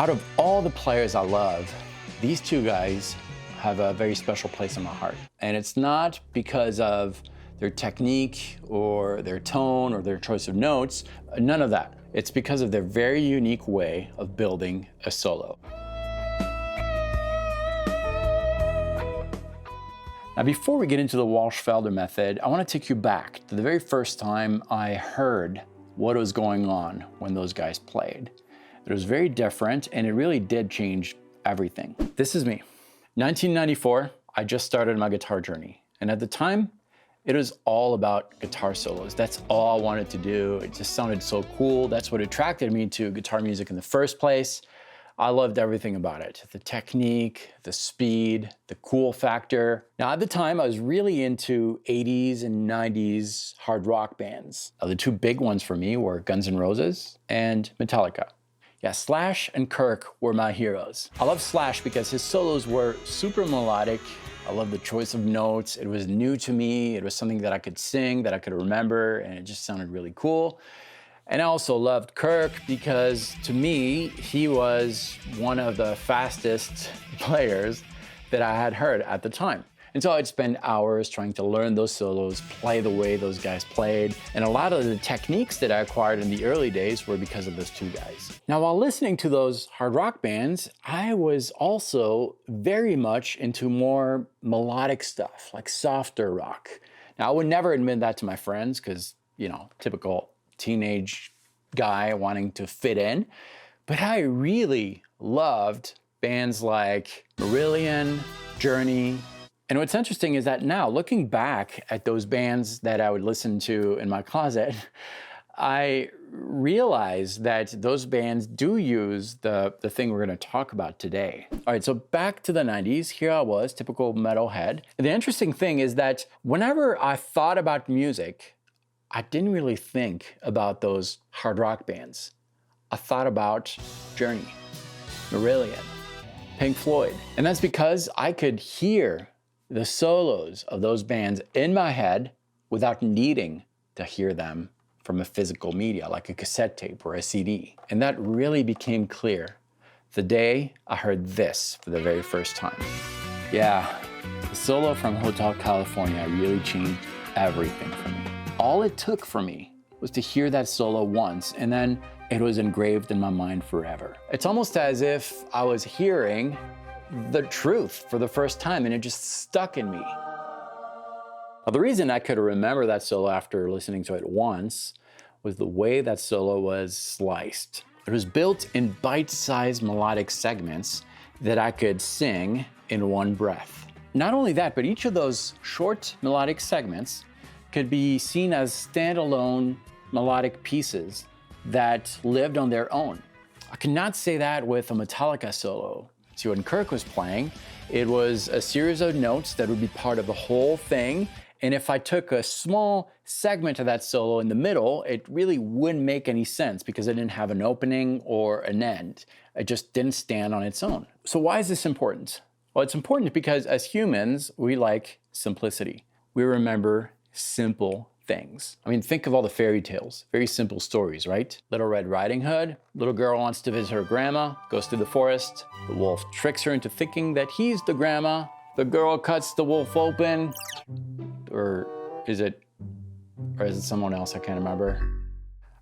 Out of all the players I love, these two guys have a very special place in my heart. And it's not because of their technique or their tone or their choice of notes, none of that. It's because of their very unique way of building a solo. Now, before we get into the Walsh-Felder method, I want to take you back to the very first time I heard what was going on when those guys played. It was very different, and it really did change everything. This is me. 1994, I just started my guitar journey. And at the time, it was all about guitar solos. That's all I wanted to do. It just sounded so cool. That's what attracted me to guitar music in the first place. I loved everything about it. The technique, the speed, the cool factor. Now, at the time, I was really into 80s and 90s hard rock bands. Now, the two big ones for me were Guns N' Roses and Metallica. Yeah, Slash and Kirk were my heroes. I love Slash because his solos were super melodic. I love the choice of notes. It was new to me. It was something that I could sing, that I could remember, and it just sounded really cool. And I also loved Kirk because, to me, he was one of the fastest players that I had heard at the time. And so I'd spend hours trying to learn those solos, play the way those guys played. And a lot of the techniques that I acquired in the early days were because of those two guys. Now, while listening to those hard rock bands, I was also very much into more melodic stuff, like softer rock. Now, I would never admit that to my friends because, you know, typical teenage guy wanting to fit in. But I really loved bands like Marillion, Journey. And what's interesting is that now, looking back at those bands that I would listen to in my closet, I realize that those bands do use the thing we're going to talk about today. All right, so back to the 90s, here I was, typical metalhead. And the interesting thing is that whenever I thought about music, I didn't really think about those hard rock bands. I thought about Journey, Marillion, Pink Floyd. And that's because I could hear the solos of those bands in my head without needing to hear them from a physical media like a cassette tape or a CD. And that really became clear the day I heard this for the very first time. Yeah, the solo from Hotel California really changed everything for me. All it took for me was to hear that solo once, and then it was engraved in my mind forever. It's almost as if I was hearing the truth for the first time, and it just stuck in me. Now, the reason I could remember that solo after listening to it once was the way that solo was sliced. It was built in bite-sized melodic segments that I could sing in one breath. Not only that, but each of those short melodic segments could be seen as standalone melodic pieces that lived on their own. I cannot say that with a Metallica solo. See, when Kirk was playing, it was a series of notes that would be part of the whole thing. And if I took a small segment of that solo in the middle, it really wouldn't make any sense because it didn't have an opening or an end. It just didn't stand on its own. So why is this important? Well, it's important because as humans, we like simplicity. We remember simple things. I mean, think of all the fairy tales, very simple stories, right? Little Red Riding Hood, little girl wants to visit her grandma, goes through the forest, the wolf tricks her into thinking that he's the grandma, the girl cuts the wolf open, or is it someone else? I can't remember.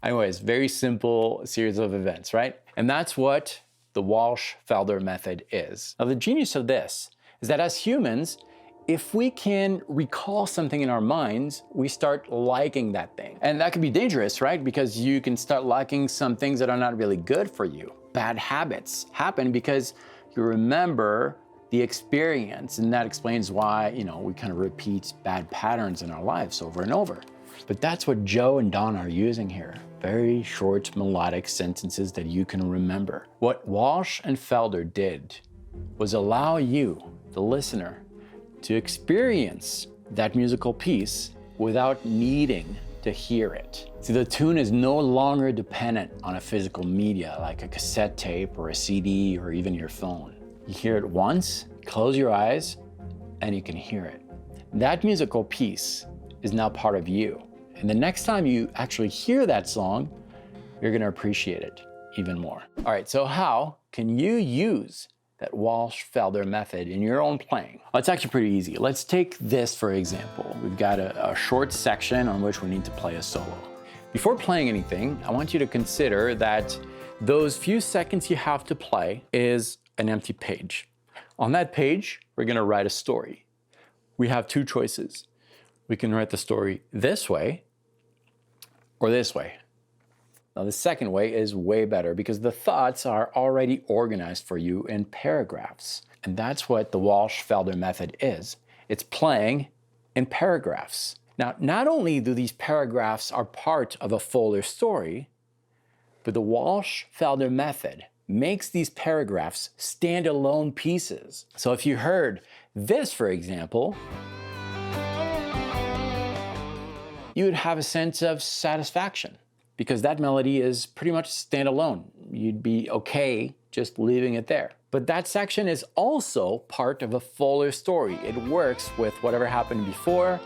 Anyways, very simple series of events, right? And that's what the Walsh-Felder method is. Now, the genius of this is that as humans, if we can recall something in our minds, we start liking that thing. And that can be dangerous, right? Because you can start liking some things that are not really good for you. Bad habits happen because you remember the experience, and that explains why, we kind of repeat bad patterns in our lives over and over. But that's what Joe and Don are using here. Very short melodic sentences that you can remember. What Walsh and Felder did was allow you, the listener, to experience that musical piece without needing to hear it. See, the tune is no longer dependent on a physical media like a cassette tape or a CD or even your phone. You hear it once, close your eyes, and you can hear it. That musical piece is now part of you. And the next time you actually hear that song, you're gonna appreciate it even more. All right, so how can you use that Walsh-Felder method in your own playing? Well, it's actually pretty easy. Let's take this for example. We've got a short section on which we need to play a solo. Before playing anything, I want you to consider that those few seconds you have to play is an empty page. On that page, we're gonna write a story. We have two choices. We can write the story this way or this way. Now the second way is way better because the thoughts are already organized for you in paragraphs. And that's what the Walsh-Felder method is. It's playing in paragraphs. Now, not only do these paragraphs are part of a fuller story, but the Walsh-Felder method makes these paragraphs standalone pieces. So if you heard this, for example, you would have a sense of satisfaction because that melody is pretty much standalone. You'd be okay just leaving it there. But that section is also part of a fuller story. It works with whatever happened before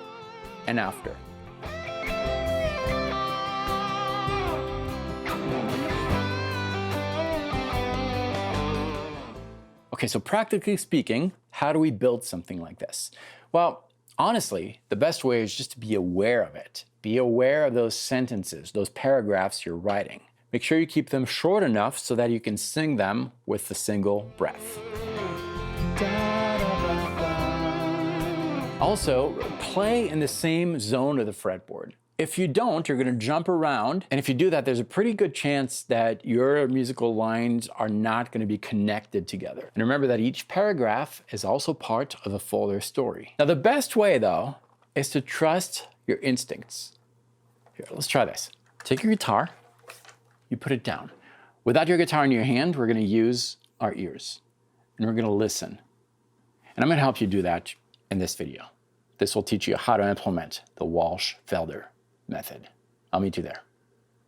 and after. Okay, so practically speaking, how do we build something like this? Well, honestly, the best way is just to be aware of it. Be aware of those sentences, those paragraphs you're writing. Make sure you keep them short enough so that you can sing them with a single breath. Also, play in the same zone of the fretboard. If you don't, you're gonna jump around, and if you do that, there's a pretty good chance that your musical lines are not gonna be connected together. And remember that each paragraph is also part of a fuller story. Now, the best way, though, is to trust your instincts. Here, let's try this. Take your guitar, you put it down. Without your guitar in your hand, we're gonna use our ears, and we're gonna listen. And I'm gonna help you do that in this video. This will teach you how to implement the Walsh-Felder method. I'll meet you there.